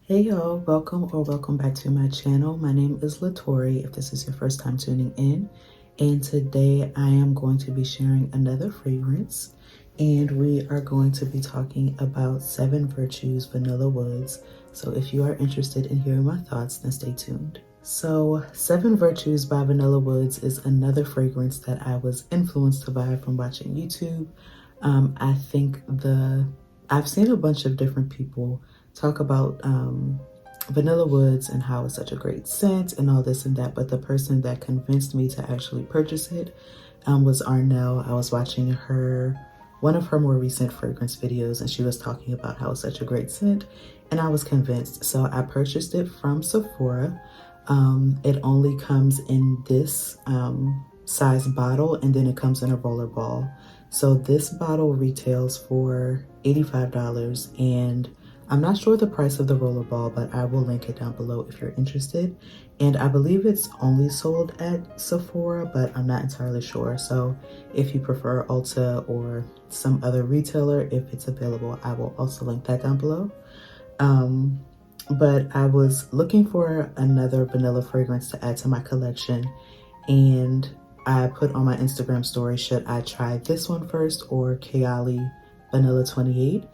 Hey y'all, welcome back to my channel. My name is Latori if this is your first time tuning in. And today I am going to be sharing another fragrance, and we are going to be talking about 7 Virtues Vanilla Woods. So if you are interested in hearing my thoughts, then stay tuned. So 7 Virtues by Vanilla Woods is another fragrance that I was influenced to buy from watching YouTube. I've seen a bunch of different people talk about Vanilla Woods and how it's such a great scent and all this and that, but the person that convinced me to actually purchase it was Arnell. I was watching one of her more recent fragrance videos, and she was talking about how it's such a great scent, and I was convinced. So I purchased it from Sephora. It only comes in this size bottle, and then it comes in a roller ball. So this bottle retails for $85, and I'm not sure the price of the roller ball, but I will link it down below if you're interested. And I believe it's only sold at Sephora, but I'm not entirely sure. So if you prefer Ulta or some other retailer, if it's available, I will also link that down below. But I was looking for another vanilla fragrance to add to my collection, and I put on my Instagram story, should I try this one first or Kayali Vanilla 28?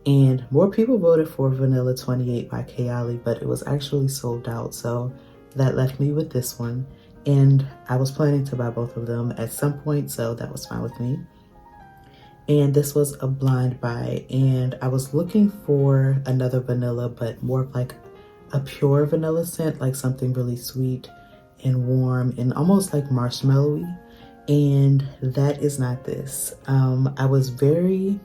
And more people voted for Vanilla 28 by Kayali, but it was actually sold out. So that left me with this one. And I was planning to buy both of them at some point, so that was fine with me. And this was a blind buy, and I was looking for another vanilla, but more of like a pure vanilla scent, like something really sweet and warm and almost like marshmallowy. And that is not this. I was very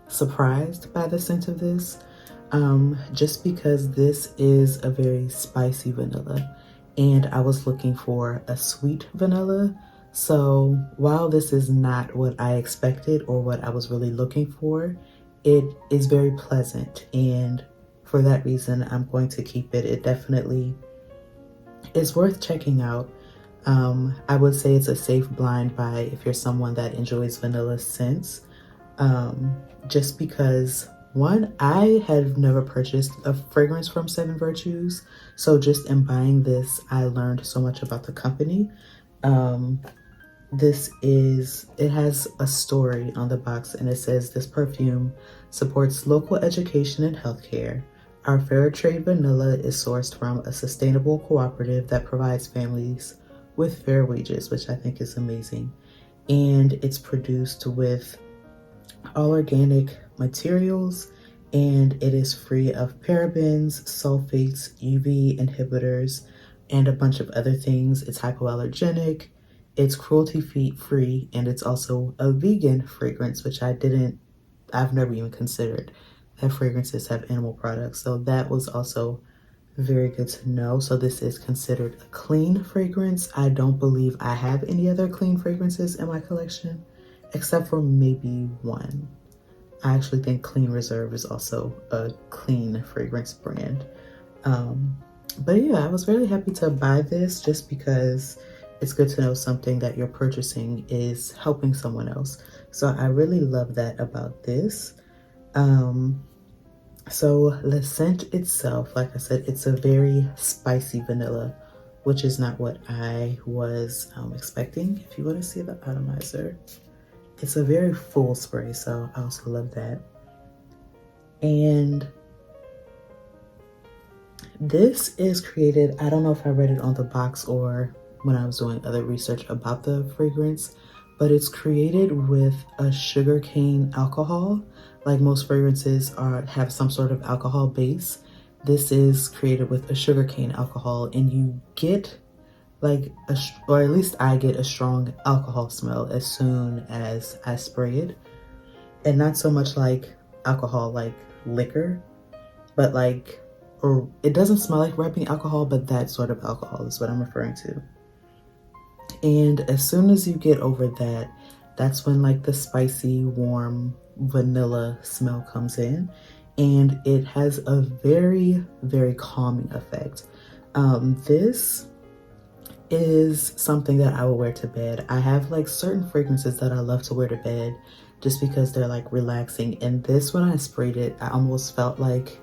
surprised by the scent of this, just because this is a very spicy vanilla, and I was looking for a sweet vanilla. So while this is not what I expected or what I was really looking for, it is very pleasant, and for that reason I'm going to keep it. It definitely is worth checking out. I would say it's a safe blind buy if you're someone that enjoys vanilla scents. Just because, one, I have never purchased a fragrance from 7 Virtues, so just in buying this, I learned so much about the company. It has a story on the box, and it says, "This perfume supports local education and healthcare. Our fair trade vanilla is sourced from a sustainable cooperative that provides families with fair wages," which I think is amazing. And it's produced with all organic materials, and it is free of parabens, sulfates, UV inhibitors, and a bunch of other things. It's hypoallergenic, it's cruelty free, and it's also a vegan fragrance, which I've never even considered that fragrances have animal products. So that was also very good to know. So this is considered a clean fragrance. I don't believe I have any other clean fragrances in my collection, except for maybe one. I actually think Clean Reserve is also a clean fragrance brand. But yeah, I was really happy to buy this just because it's good to know something that you're purchasing is helping someone else. So I really love that about this. So the scent itself, like I said, it's a very spicy vanilla, which is not what I was expecting. If you want to see the atomizer, it's a very full spray, so I also love that. And this is created, I don't know if I read it on the box or when I was doing other research about the fragrance, but it's created with a sugarcane alcohol. Like most fragrances have some sort of alcohol base. This is created with a sugarcane alcohol, and you get like or at least I get a strong alcohol smell as soon as I spray it. And not so much like alcohol like liquor, but or it doesn't smell like rubbing alcohol, but that sort of alcohol is what I'm referring to. And as soon as you get over that, that's when like the spicy, warm vanilla smell comes in, and it has a very, very calming effect. This is something that I will wear to bed. I have like certain fragrances that I love to wear to bed just because they're like relaxing. And this, when I sprayed it, I almost felt like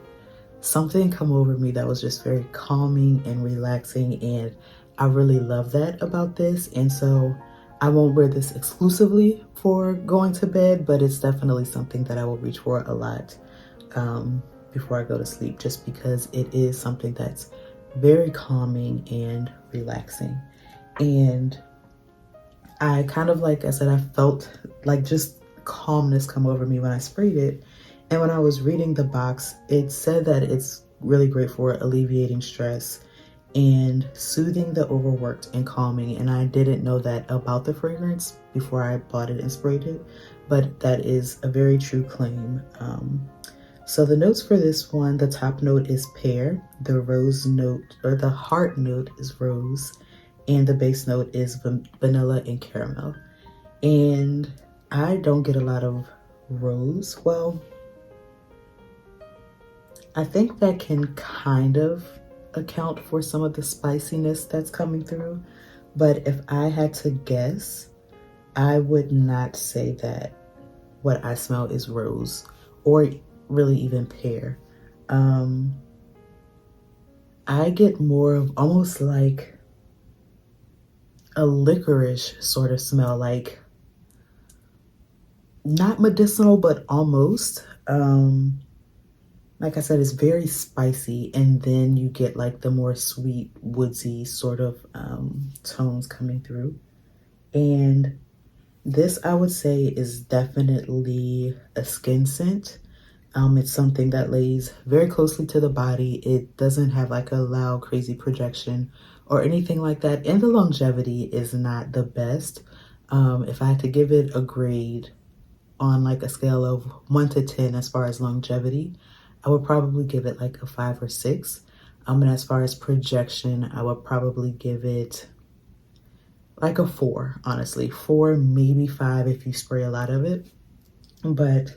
something come over me that was just very calming and relaxing, and I really love that about this. And so I won't wear this exclusively for going to bed, but it's definitely something that I will reach for a lot before I go to sleep, just because it is something that's very calming and relaxing. And I kind of, like I said, I felt like just calmness come over me when I sprayed it. And when I was reading the box, it said that it's really great for alleviating stress and soothing the overworked and calming. And I didn't know that about the fragrance before I bought it and sprayed it, but that is a very true claim. So the notes for this one, the top note is pear, the rose note, or the heart note is rose, and the base note is vanilla and caramel. And I don't get a lot of rose. Well, I think that can kind of account for some of the spiciness that's coming through. But if I had to guess, I would not say that what I smell is rose or really even pear. I get more of almost like a licorice sort of smell, like not medicinal, but almost. Like I said, it's very spicy, and then you get like the more sweet, woodsy sort of tones coming through. And this, I would say, is definitely a skin scent. It's something that lays very closely to the body. It doesn't have like a loud, crazy projection or anything like that. And the longevity is not the best. If I had to give it a grade on like a scale of 1 to 10 as far as longevity, I would probably give it like a 5 or 6. And as far as projection, I would probably give it like a 4, honestly. 4, maybe 5 if you spray a lot of it. But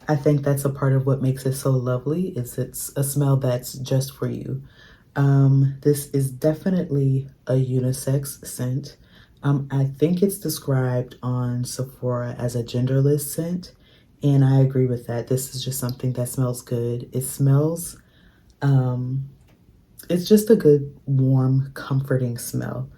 I think that's a part of what makes it so lovely, is it's a smell that's just for you. This is definitely a unisex scent. I think it's described on Sephora as a genderless scent, and I agree with that. This is just something that smells good. It smells, it's just a good, warm, comforting smell.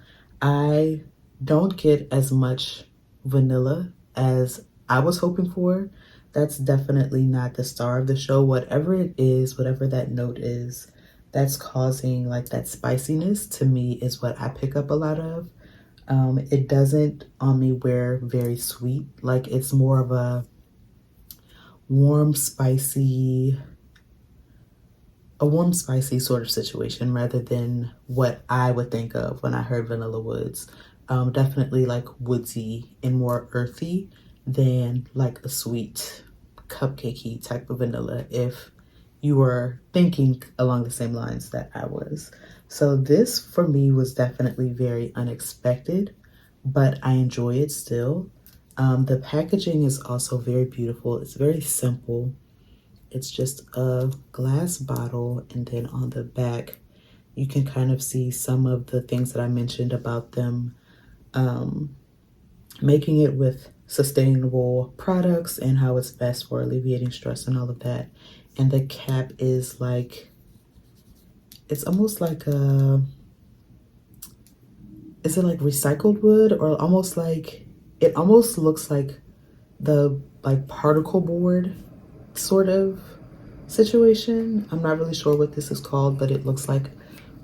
I don't get as much vanilla as I was hoping for. That's definitely not the star of the show. Whatever it is, whatever that note is, that's causing like that spiciness, to me is what I pick up a lot of. It doesn't on me wear very sweet. Like, it's more of a warm, spicy, sort of situation rather than what I would think of when I heard Vanilla Woods. Definitely like woodsy and more earthy than like a sweet cupcakey type of vanilla, if you were thinking along the same lines that I was. So this for me was definitely very unexpected, but I enjoy it still. The packaging is also very beautiful. It's very simple. It's just a glass bottle, and then on the back, you can kind of see some of the things that I mentioned about them making it with sustainable products and how it's best for alleviating stress and all of that. And the cap is like, it's almost like a, is it like recycled wood, or almost like, it almost looks like the like particle board sort of situation. I'm not really sure what this is called, but it looks like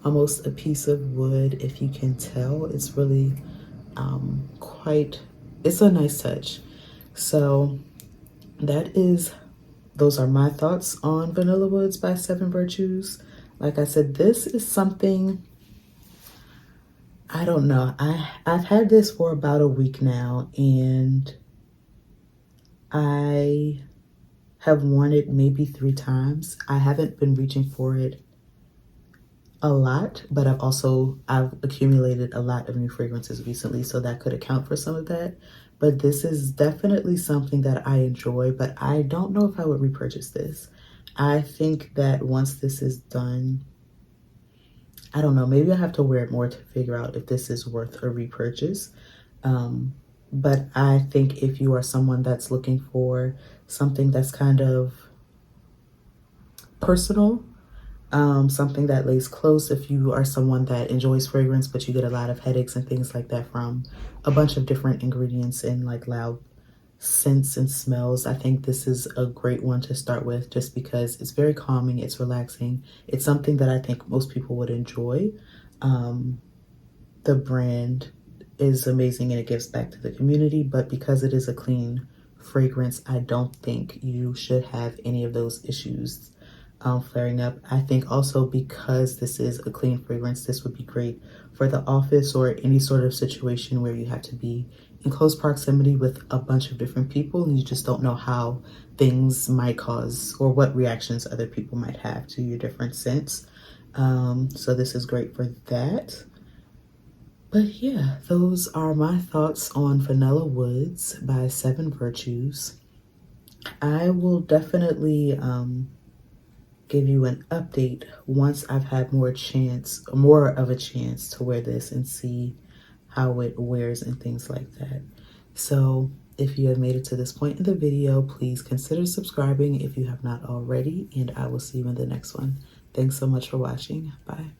almost a piece of wood. If you can tell, it's really quite, it's a nice touch. So those are my thoughts on Vanilla Woods by Seven Virtues. Like I said, this is something, I don't know. I've had this for about a week now, and I have worn it maybe 3 times. I haven't been reaching for it a lot, but I've accumulated a lot of new fragrances recently, so that could account for some of that. But this is definitely something that I enjoy, but I don't know if I would repurchase this. I think that once this is done, I don't know, maybe I have to wear it more to figure out if this is worth a repurchase. But I think if you are someone that's looking for something that's kind of personal, Something that lays close if you are someone that enjoys fragrance, but you get a lot of headaches and things like that from a bunch of different ingredients and like loud scents and smells. I think this is a great one to start with just because it's very calming, it's relaxing. It's something that I think most people would enjoy. The brand is amazing and it gives back to the community, but because it is a clean fragrance, I don't think you should have any of those issues flaring up. I think also because this is a clean fragrance, this would be great for the office or any sort of situation where you have to be in close proximity with a bunch of different people and you just don't know how things might cause or what reactions other people might have to your different scents. So this is great for that. But yeah, those are my thoughts on Vanilla Woods by Seven Virtues. I will definitely give you an update once I've had more of a chance to wear this and see how it wears and things like that. So if you have made it to this point in the video, please consider subscribing if you have not already, and I will see you in the next one. Thanks so much for watching. Bye.